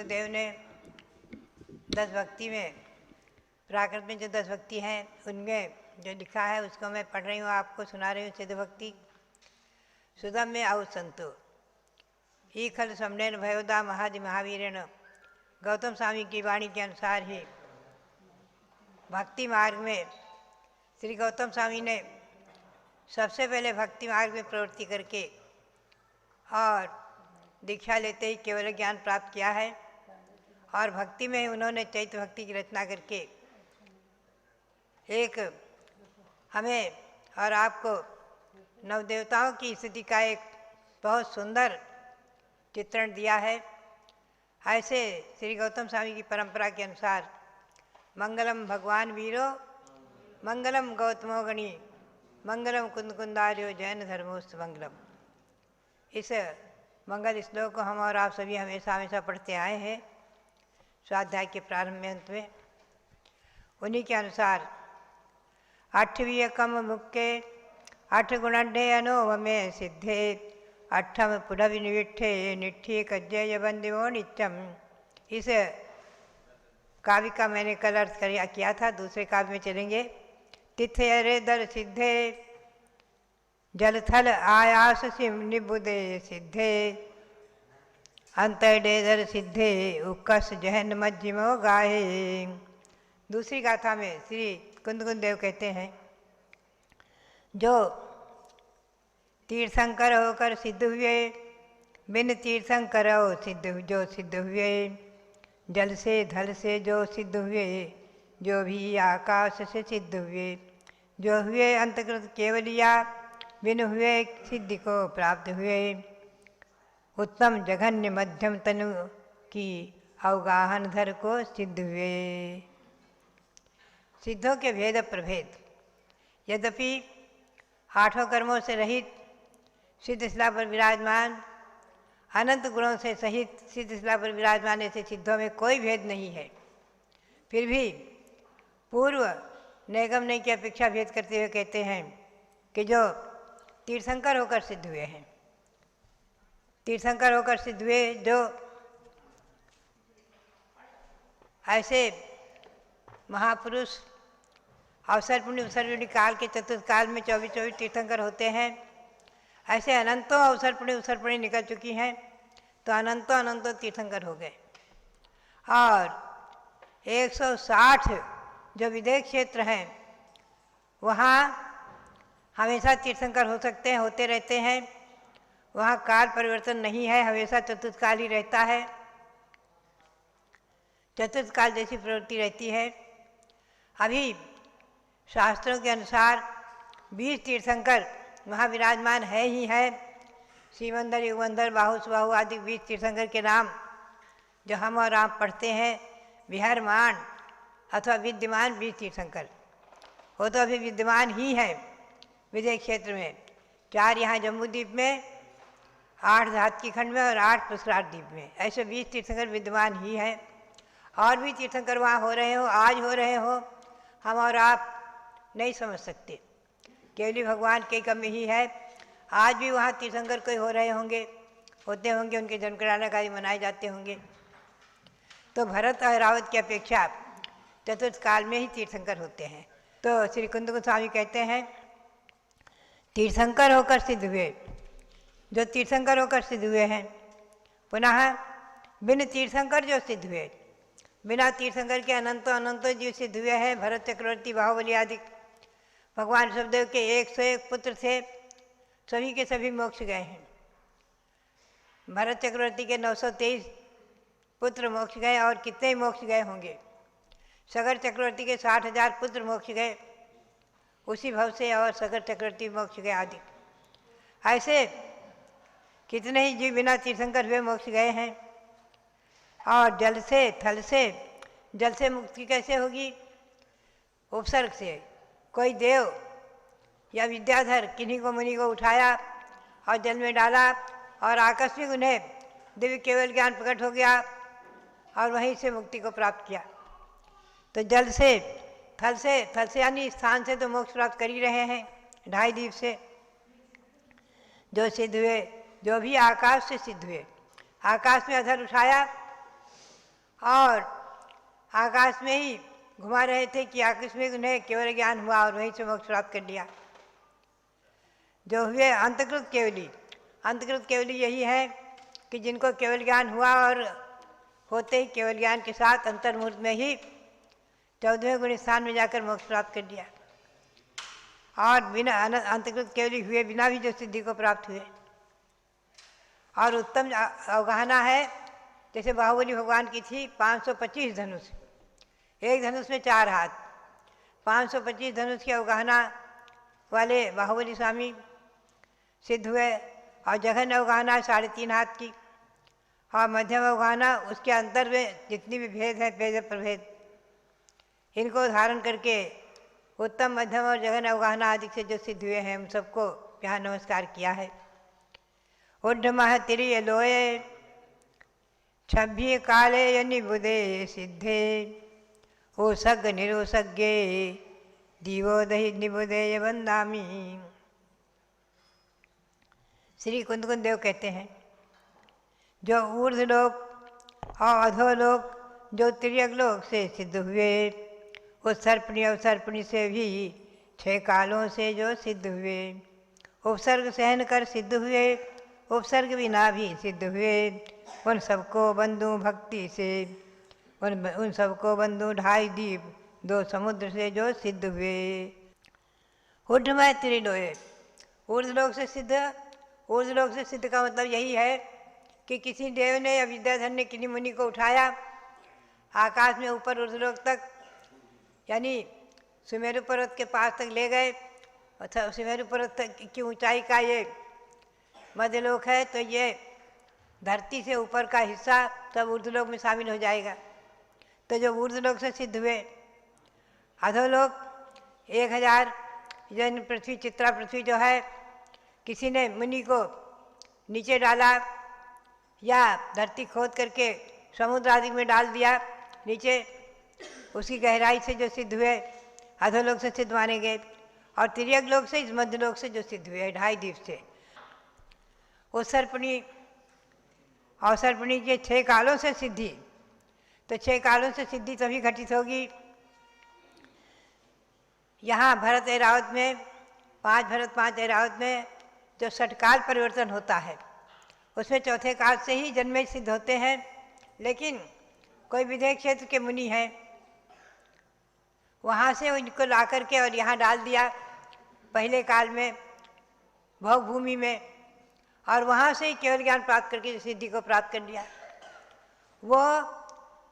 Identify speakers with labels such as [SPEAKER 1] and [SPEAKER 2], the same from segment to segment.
[SPEAKER 1] देव ने 10 भक्ति में, प्राकृत में जो 10 भक्ति हैं उनमें जो लिखा है उसको मैं पढ़ रही हूँ, आपको सुना रही हूँ। सिद्ध भक्ति सुदम में आउ संतो ही खल समनेन भयोदा महादि महावीरेण। गौतम स्वामी की वाणी के अनुसार ही भक्ति मार्ग में श्री गौतम स्वामी ने सबसे पहले भक्ति मार्ग में प्रवृत्ति करके और दीक्षा लेते ही केवल ज्ञान प्राप्त किया है। और भक्ति में उन्होंने चैत्य भक्ति की रचना करके एक हमें और आपको नवदेवताओं की स्थिति का एक बहुत सुंदर चित्रण दिया है। ऐसे श्री गौतम स्वामी की परंपरा के अनुसार मंगलम भगवान वीरो, मंगलम गौतमो गणी, मंगलम कुंदकुंदार्यो जैन धर्मोस्त मंगलम। इस मंगल श्लोक को हम और आप सभी हमेशा हमेशा पढ़ते आए हैं स्वाध्याय के प्रारंभ में अंत में। उन्हीं के अनुसार 8वीं कम मुक्के 8 गुणढ़े अनोव में सिद्धे 8म पुढ़वि निविष्ठे निष्ठे कज्जय बंदिवो नित्यम। इस काव्य का मैंने कल अर्थ किया था, दूसरे काव्य में चलेंगे। तिथे अरे दर सिद्धे जलथल आयास सिम निबुदे सिद्धे अंतर्डेदर सिद्धे उक्कस जहन मज्जिमो गाहे। दूसरी गाथा में श्री कुंदकुंद देव कहते हैं, जो तीर्थंकर होकर सिद्ध हुए, बिन तीर्थंकर जो सिद्ध हुए, जल से धल से जो सिद्ध हुए, जो भी आकाश से सिद्ध हुए, जो हुए अंतकृत केवलिया, बिन हुए सिद्धि को प्राप्त हुए, उत्तम जघन्य मध्यम तनु की अवगाहन धर को सिद्ध हुए। सिद्धों के भेद प्रभेद। यद्यपि 8 कर्मों से रहित सिद्ध शिला पर विराजमान, अनंत गुणों से सहित सिद्ध शिला पर विराजमान ऐसे सिद्धों में कोई भेद नहीं है, फिर भी पूर्व नैगम ने की अपेक्षा भेद करते हुए कहते हैं कि जो तीर्थंकर होकर सिद्ध हुए हैं, तीर्थंकर होकर सिद्ध हुए, जो ऐसे महापुरुष अवसर पुण्य उत्सर्जनी काल के चतुर्थ काल में 24 तीर्थंकर होते हैं, ऐसे अनंतों अवसर पुण्य उत्सर्जनी निकल चुकी हैं, तो अनंतों तीर्थंकर हो गए। और 160 जो विदेश क्षेत्र हैं वहाँ हमेशा तीर्थंकर हो सकते हैं, होते रहते हैं। वहाँ काल परिवर्तन नहीं है, हमेशा चतुर्थ काल ही रहता है, चतुर्थ काल जैसी प्रवृत्ति रहती है। अभी शास्त्रों के अनुसार 20 तीर्थंकर वहाँ विराजमान है ही है। शिवंदर, युगंधर, बाहु सुबाहु आदि 20 तीर्थंकर के नाम जो हम और आप पढ़ते हैं, विहरमान अथवा विद्यमान 20 तीर्थंकर, वो तो अभी विद्यमान ही है विदेश क्षेत्र में। 4 यहाँ जम्बूद्वीप में, 8 धातकी खंड में और 8 पुष्कराल द्वीप में, ऐसे 20 तीर्थंकर विद्यमान ही है। और भी तीर्थंकर वहाँ हो रहे हो, आज हो रहे हो, हम और आप नहीं समझ सकते, केवली भगवान के कमी ही है। आज भी वहाँ तीर्थंकर कोई हो रहे होंगे, होते होंगे, उनके जन्म कराने मनाए जाते होंगे। तो भरत और रावत की अपेक्षा चतुर्थ काल में ही तीर्थंकर होते हैं। तो श्री कुंदकुंद स्वामी कहते हैं, तीर्थंकर होकर सिद्ध हुए, जो तीर्थंकर होकर सिद्ध हुए हैं, पुनः बिन तीर्थंकर जो सिद्ध हुए, बिना तीर्थंकर के अनंतों जीव सिद्ध हुए हैं। भरत, चक्रवर्ती, बाहुबली आदि भगवान ऋषभदेव के 101 पुत्र थे, सभी के सभी मोक्ष गए हैं। भरत चक्रवर्ती के 923 पुत्र मोक्ष गए, और कितने ही मोक्ष गए होंगे। सगर चक्रवर्ती के 60,000 पुत्र मोक्ष गए उसी भव से, और सगर चक्रवर्ती मोक्ष गए आदि। ऐसे कितने ही जीव बिना तीर्थंकर हुए मोक्ष गए हैं। और जल से थल से, जल से मुक्ति कैसे होगी? उपसर्ग से। कोई देव या विद्याधर किन्हीं को मुनि को उठाया और जल में डाला, और आकस्मिक उन्हें दिव्य केवल ज्ञान प्रकट हो गया और वहीं से मुक्ति को प्राप्त किया। तो जल से थल से यानी स्थान से तो मोक्ष प्राप्त कर ही रहे हैं, 2.5 द्वीप से जो सिद्ध हुए, जो भी आकाश से सिद्ध हुए। आकाश में अधर उठाया और आकाश में ही घुमा रहे थे कि आकाश में उन्हें केवल ज्ञान हुआ और वहीं से मोक्ष प्राप्त कर लिया। जो हुए अंतकृत केवली। अंतकृत केवली यही है कि जिनको केवल ज्ञान हुआ और होते ही केवल ज्ञान के साथ अंतर्मुहूर्त में ही 14वें गुण स्थान में जाकर मोक्ष प्राप्त कर लिया। और बिना अंतकृत केवली हुए बिना भी जो सिद्धि को प्राप्त हुए। और उत्तम अवगाहना है, जैसे बाहुबली भगवान की थी 525 धनुष, एक धनुष में 4 हाथ, 525 धनुष की अवगाहना वाले बाहुबली स्वामी सिद्ध हुए। और जघन अवगाहना 3.5 हाथ की, और मध्यम अवगाहना उसके अंतर में जितनी भी भेद है, भेद प्रभेद, इनको धारण करके उत्तम मध्यम और जघन अवगाहना आदि से जो सिद्ध हुए हैं, उन सबको यहाँ नमस्कार किया है। उड्ढमः तिरिय लोये 26 काले निबुदे सिद्धे, ओसग निरोसज्ञे दीवोदहि निबुदे वंदामी। श्री कुंदकुंद देव कहते हैं, जो ऊर्ध्वलोक और अधोलोक जो तिर्यक लोक से सिद्ध हुए, उस सर्पणी अवसर्पणी से भी 6 कालों से जो सिद्ध हुए, उपसर्ग सहन कर सिद्ध हुए, उपसर्ग बिना भी सिद्ध हुए, उन सबको बंधु भक्ति से, उन सबको बंधु 2.5 द्वीप 2 समुद्र से जो सिद्ध हुए। ऊर्ध्वमय त्रिलोय, ऊर्ध्वलोक से सिद्ध। ऊर्ध्वलोक से सिद्ध का मतलब यही है कि किसी देव ने या विद्याधर ने किन्हीं मुनि को उठाया आकाश में ऊपर ऊर्ध्वलोक तक, यानी सुमेरु पर्वत के पास तक ले गए। अच्छा, सुमेरु पर्वत की ऊंचाई का ये मध्यलोक है, तो ये धरती से ऊपर का हिस्सा सब ऊर्ध्वलोक में शामिल हो जाएगा। तो जो ऊर्ध्वलोक से सिद्ध हुए, अधोलोक 1000 जन पृथ्वी, चित्रा पृथ्वी जो है, किसी ने मुनि को नीचे डाला या धरती खोद करके समुद्र आदि में डाल दिया नीचे, उसकी गहराई से जो सिद्ध हुए अधोलोक से सिद्ध माने गए। और तिर्यक लोक से, इस मध्यलोक से जो सिद्ध हुए 2.5 द्वीप से। उत्सर्पणी अवसर्पणी के 6 कालों से सिद्धि, तो 6 कालों से सिद्धि तभी घटित होगी। यहाँ भरत ऐरावत में 5 भरत 5 ऐरावत में जो षटकाल परिवर्तन होता है, उसमें चौथे काल से ही जन्मे सिद्ध होते हैं। लेकिन कोई विदेह क्षेत्र के मुनि हैं, वहाँ से उनको ला करके और यहाँ डाल दिया पहले काल में भोग भूमि में, और वहाँ से ही केवल ज्ञान प्राप्त करके सिद्धि को प्राप्त कर लिया। वो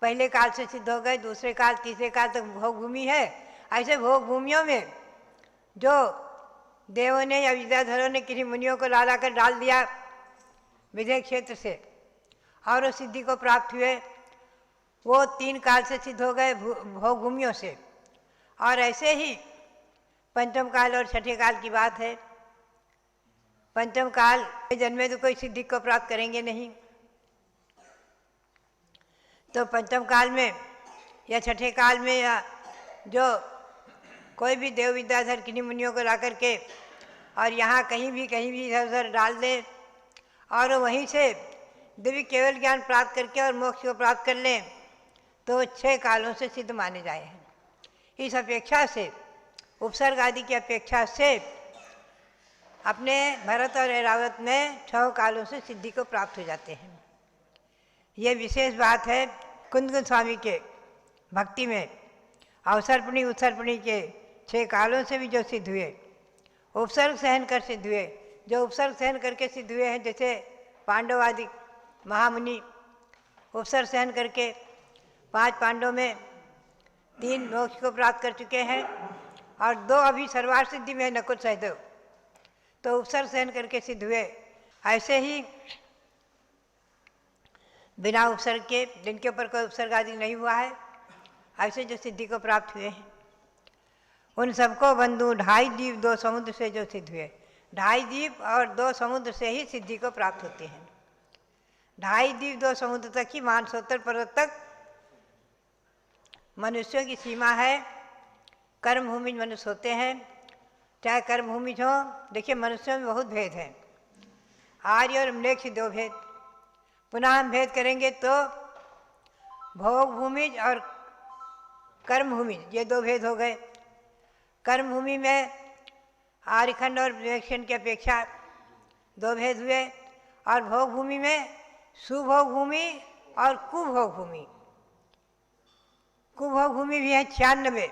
[SPEAKER 1] पहले काल से सिद्ध हो गए, दूसरे काल तीसरे काल तक भोग भूमि है। ऐसे भोग भूमियों में जो देवों ने या विद्याधरों ने किन्हीं मुनियों को ला कर डाल दिया विदेह क्षेत्र से, और उस सिद्धि को प्राप्त हुए, वो 3 काल से सिद्ध हो गए भोग भूमियों से। और ऐसे ही पंचम काल और छठे काल की बात है। पंचम काल के जन्मे तो कोई सिद्धि को प्राप्त करेंगे नहीं, तो पंचम काल में या छठे काल में या जो कोई भी देव विद्याधर किन्हीं मुनियों को ला करके और यहाँ कहीं भी इधर उधर डाल दे, और वहीं से दिव्य केवल ज्ञान प्राप्त करके और मोक्ष को प्राप्त कर लें, तो 6 कालों से सिद्ध माने जाए हैं। इस अपेक्षा से, उपसर्ग आदि की अपेक्षा से, अपने भरत और ऐरावत में 6 कालों से सिद्धि को प्राप्त हो जाते हैं। ये विशेष बात है कुंदकुंद स्वामी के भक्ति में। अवसर्पणी उत्सर्पणी के 6 कालों से भी जो सिद्ध हुए, उपसर्ग सहन कर सिद्ध हुए, जो उपसर्ग सहन करके सिद्ध हुए हैं, जैसे पांडव आदि महामुनि उपसर्ग सहन करके 5 पांडवों में 3 मोक्ष को प्राप्त कर चुके हैं, और 2 अभी सर्वार्थ सिद्धि में नकुल सहदेव, तो उपसर्ग सहन करके सिद्ध हुए। ऐसे ही बिना उपसर्ग के, जिनके ऊपर कोई उपसर्ग आदि नहीं हुआ है, ऐसे जो सिद्धि को प्राप्त हुए हैं, उन सबको बंधु 2.5 द्वीप 2 समुद्र से जो सिद्ध हुए। 2.5 द्वीप और 2 समुद्र से ही सिद्धि को प्राप्त होते हैं। 2.5 द्वीप 2 समुद्र तक ही, मानसोत्तर पर्वत तक मनुष्यों की सीमा है। कर्मभूमि मनुष्य होते हैं, चाहे कर्मभूमि हो। देखिए, मनुष्यों में बहुत भेद है, आर्य और म्लेच्छ 2 भेद। पुनः हम भेद करेंगे तो भोग भूमिज और कर्म भूमिज, ये दो भेद हो गए। कर्म भूमि में आर्यखंड और विवेकखंड की अपेक्षा दो भेद हुए, और भोग भूमि में सुभोग भूमि और कुभोग भूमि। कुभोग भूमि भी है 96,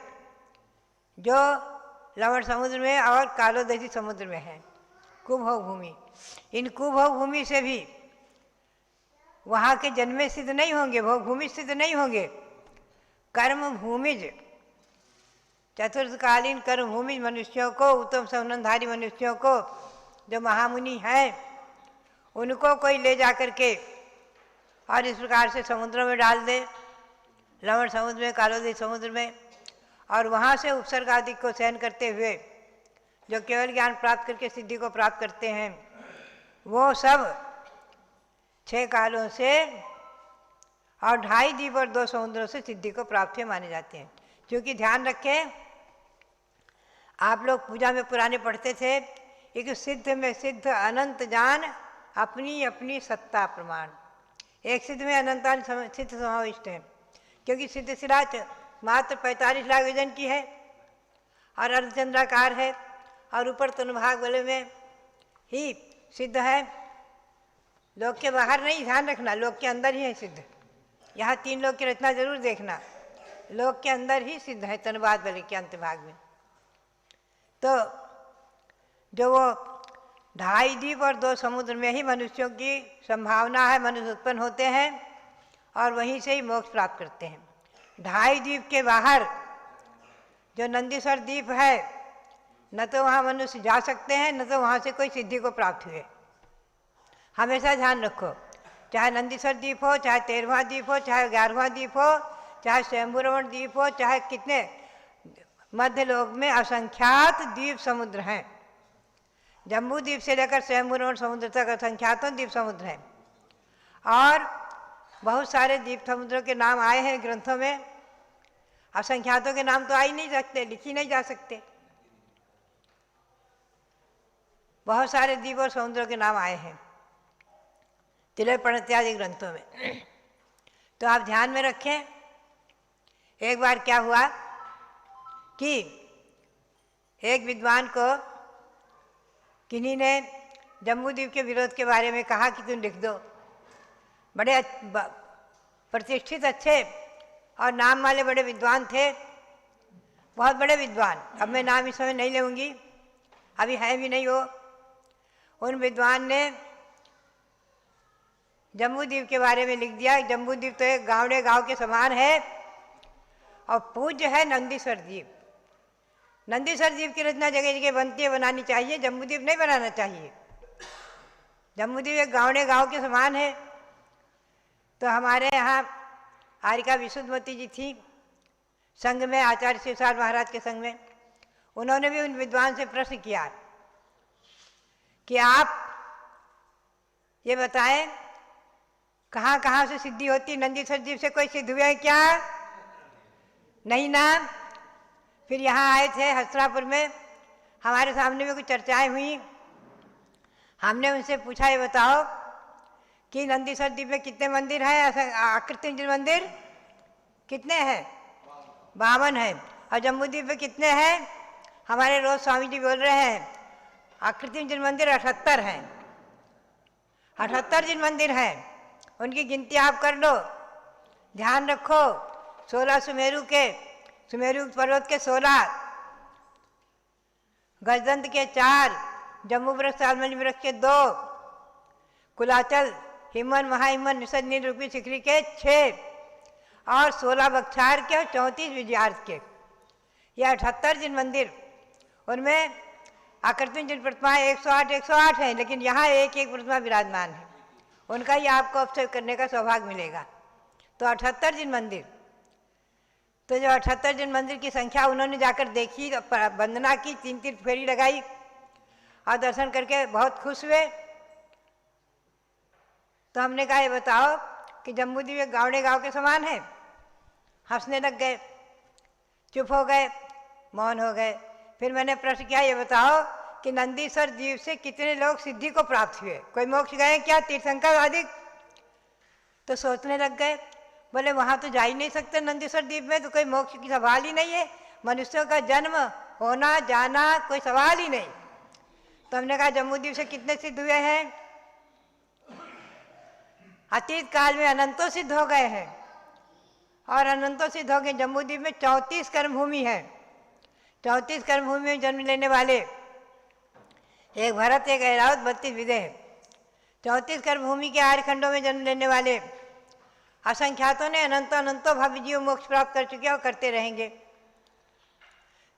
[SPEAKER 1] जो लवण समुद्र में और कालोदधी समुद्र में है कुभोग भूमि। इन कुभोग भूमि से भी वहाँ के जन्मे सिद्ध नहीं होंगे, भोग भूमि सिद्ध नहीं होंगे। कर्म भूमिज, चतुर्थकालीन कर्म भूमिज मनुष्यों को, उत्तम सौनधारी मनुष्यों को, जो महामुनि हैं, उनको कोई ले जा कर के और इस प्रकार से समुद्रों में डाल दे, लवण समुद्र में, कालोदधी समुद्र में, और वहाँ से उपसर्ग आदि को सहन करते हुए जो केवल ज्ञान प्राप्त करके सिद्धि को प्राप्त करते हैं, वो सब 6 कालों से और 2.5 द्वीप और 2 समुद्रों से सिद्धि को प्राप्त हुए माने जाते हैं। क्योंकि ध्यान रखें, आप लोग पूजा में पुराने पढ़ते थे, एक सिद्ध में सिद्ध अनंत जान अपनी अपनी सत्ता प्रमाण। एक सिद्ध में अनंत सिद्ध समाविष्ट है, क्योंकि सिद्ध शिला मात्र 45 लाख वजन की है और अर्धचंद्राकार है, और ऊपर तनुभाग वाले में ही सिद्ध है। लोक के बाहर नहीं, ध्यान रखना, लोक के अंदर ही है सिद्ध। यहाँ 3 लोक की रचना जरूर देखना, लोक के अंदर ही सिद्ध है तनुवाद वाले के अंत भाग में। तो जो वो 2.5 द्वीप और 2 समुद्र में ही मनुष्यों की संभावना है, मनुष्य उत्पन्न होते हैं और वहीं से ही मोक्ष प्राप्त करते हैं। 2.5 द्वीप के बाहर जो नंदीश्वर द्वीप है, न तो वहाँ मनुष्य जा सकते हैं, न तो वहाँ से कोई सिद्धि को प्राप्त हुए। हमेशा ध्यान रखो, चाहे नंदीश्वर द्वीप हो, चाहे 13वां द्वीप हो, चाहे 11वां द्वीप हो, चाहे स्वयंभूरमण द्वीप हो, चाहे कितने मध्य लोक में असंख्यात द्वीप समुद्र हैं। जम्बू द्वीप से लेकर स्वयंभूरमण समुद्र तक असंख्यातों द्वीप समुद्र हैं, और बहुत सारे द्वीप समुद्रों के नाम आए हैं ग्रंथों में। असंख्यातों के नाम तो आ ही नहीं सकते, लिखी नहीं जा सकते। बहुत सारे द्वीप और समुद्रों के नाम आए हैं तिलक इत्यादि ग्रंथों में। तो आप ध्यान में रखें, एक बार क्या हुआ कि एक विद्वान को किन्हीं ने जम्बू द्वीप के विरोध के बारे में कहा कि तुम लिख दो। बड़े प्रतिष्ठित अच्छे और नाम वाले बड़े विद्वान थे, बहुत बड़े विद्वान। अब मैं नाम इस समय नहीं लूँगी, अभी है भी नहीं वो। उन विद्वान ने जम्बू द्वीप के बारे में लिख दिया। जम्बू द्वीप तो एक गाँवड़े गाँव के समान है और पूज्य है नंदीश्वर द्वीप। नंदीश्वर द्वीप की रचना जगह जगह बनती है, बनानी चाहिए, जम्बू द्वीप नहीं बनाना चाहिए। जम्बू द्वीप एक गाँवड़े गाँव के समान है। तो हमारे यहाँ आरिका विशुद्धमती जी थी संघ में, आचार्य शिवसार महाराज के संघ में। उन्होंने भी उन विद्वान से प्रश्न किया कि आप ये बताएं कहाँ कहाँ से सिद्धि होती, नंदीश्वर द्वीप से कोई सिद्ध हुआ है क्या? नहीं ना। फिर यहाँ आए थे हस्तिनापुर में, हमारे सामने में कुछ चर्चाएं हुई। हमने उनसे पूछा ये बताओ कि नंदीश्वर द्वीप में कितने मंदिर हैं? आकृति मंदिर कितने हैं? 52 हैं। और जम्बू द्वीप में कितने हैं? हमारे रोज स्वामी जी बोल रहे हैं आकृति जिन मंदिर 78 हैं। 78 जिन मंदिर हैं, उनकी गिनती आप कर लो। ध्यान रखो, 16 सुमेरु पर्वत के 16, गजदंत के 4, जम्बू वृक्ष सालमनी वृक्ष के 2, कुलाचल हिमन महाहिमन निषद नील रूपी शिखरी के 6 और 16 बक्षार के और 34 विजयार्थ के। ये 78 जिन मंदिर, उनमें आकृति जिन प्रतिमाएं 108 हैं, लेकिन यहाँ एक एक प्रतिमा विराजमान है। उनका ही आपको अवसर करने का सौभाग्य मिलेगा। तो 78 जिन मंदिर, तो जो 78 जिन मंदिर की संख्या उन्होंने जाकर देखी, वंदना की, 3 फेरी लगाई और दर्शन करके बहुत खुश हुए। तो हमने कहा ये बताओ कि जम्बू द्वीप एक गाँवड़े गाँव के समान है। हंसने लग गए, चुप हो गए, मौन हो गए। फिर मैंने प्रश्न किया ये बताओ कि नंदीश्वर द्वीप से कितने लोग सिद्धि को प्राप्त हुए? कोई मोक्ष गए क्या, तीर्थंकर आदि? तो सोचने लग गए, बोले वहाँ तो जा ही नहीं सकते, नंदीश्वर द्वीप में तो कोई मोक्ष की सवाल ही नहीं है, मनुष्यों का जन्म होना जाना कोई सवाल ही नहीं। तो हमने कहा जम्मू द्वीप से कितने सिद्ध हुए हैं? अतीत काल में अनंतों सिद्ध हो गए हैं, और अनंतों सिद्ध हो गए। जम्मू द्वीप में 34 कर्मभूमि है। 34 कर्मभूमि में जन्म लेने वाले एक भरत, एक ऐरावत, 32 विदेह। 34 कर्मभूमि के 8 खंडों में जन्म लेने वाले असंख्यातों ने अनंतों अनंतों भव्य जीव मोक्ष प्राप्त कर चुके हैं और करते रहेंगे।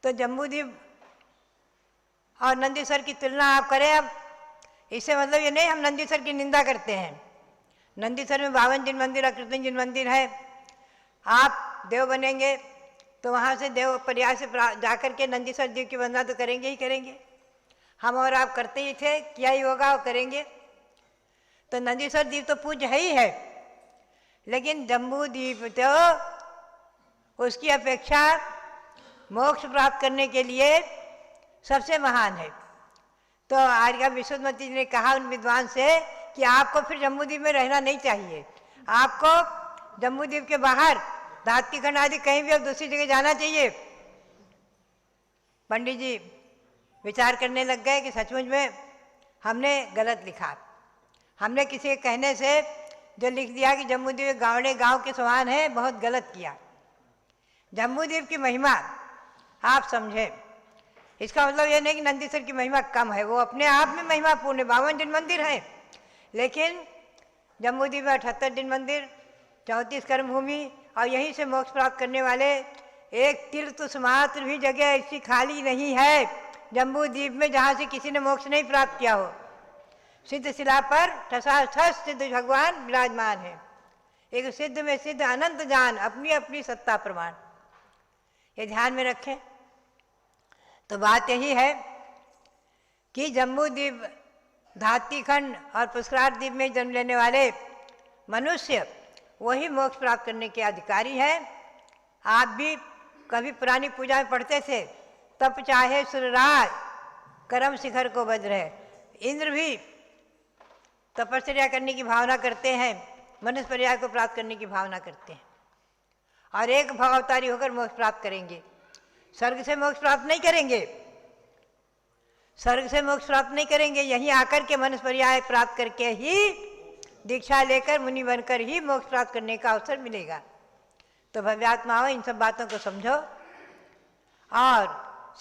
[SPEAKER 1] तो जम्बूद्वीप और नंदीश्वर की तुलना आप करें अब, इससे मतलब ये नहीं हम नंदीश्वर की निंदा करते हैं। नंदीश्वर में 52 जिन मंदिर और कृष्ण जिन मंदिर है। आप देव बनेंगे तो वहाँ से देव पर्याय से जाकर के नंदीश्वर जीव की वंदना तो करेंगे ही करेंगे। हम और आप करते ही थे, किया ही होगा और करेंगे। तो नंदीश्वर द्वीप तो पूज्य है ही है, लेकिन जम्बू द्वीप तो उसकी अपेक्षा मोक्ष प्राप्त करने के लिए सबसे महान है। तो आर्या विशुद्धमती जी ने कहा उन विद्वान से कि आपको फिर जम्बू द्वीप में रहना नहीं चाहिए, आपको जम्बू द्वीप के बाहर धात्रीखंड आदि कहीं भी और दूसरी जगह जाना चाहिए। पंडित जी विचार करने लग गए कि सचमुच में हमने गलत लिखा। हमने किसी के कहने से जो लिख दिया कि जम्बू द्वीप गाँव गांव के समान है, बहुत गलत किया। जम्बू द्वीप की महिमा आप समझें, इसका मतलब ये नहीं कि नंदीश्वर की महिमा कम है, वो अपने आप में महिमापूर्ण है। 52 जिन मंदिर हैं, लेकिन जम्बू द्वीप में 78 जिन मंदिर, 34 कर्मभूमि, और यहीं से मोक्ष प्राप्त करने वाले एक तीर्थ मात्र भी जगह ऐसी खाली नहीं है जम्बू द्वीप में जहाँ से किसी ने मोक्ष नहीं प्राप्त किया हो। सिद्ध शिला पर ठसाठस सिद्ध भगवान विराजमान है। एक सिद्ध में सिद्ध अनंत जान, अपनी अपनी सत्ता प्रमाण, ये ध्यान में रखें। तो बात यही है कि जम्बू द्वीप, धात्रीखंड और पुष्करार द्वीप में जन्म लेने वाले मनुष्य वही मोक्ष प्राप्त करने के अधिकारी हैं। आप भी कभी पुरानी पूजा में पढ़ते थे, तप चाहे सुरराज करम शिखर को बज रहे। इंद्र भी तपस्या करने की भावना करते हैं, मनुष्य पर्याय को प्राप्त करने की भावना करते हैं, और एक भवअवतारी होकर मोक्ष प्राप्त करेंगे। स्वर्ग से मोक्ष प्राप्त नहीं करेंगे, स्वर्ग से मोक्ष प्राप्त नहीं करेंगे, यहीं आकर के मनुष्य पर्याय प्राप्त करके ही, दीक्षा लेकर मुनि बनकर ही मोक्ष प्राप्त करने का अवसर मिलेगा। तो भव्यात्माओं, इन सब बातों को समझो और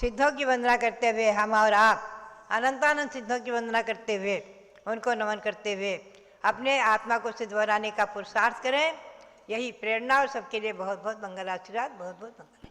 [SPEAKER 1] सिद्धों की वंदना करते हुए हम और आप अनंतानंद सिद्धों की वंदना करते हुए, उनको नमन करते हुए अपने आत्मा को सिद्ध बनाने का पुरुषार्थ करें। यही प्रेरणा और सबके लिए बहुत बहुत मंगल आशीर्वाद, बहुत बहुत मंगल।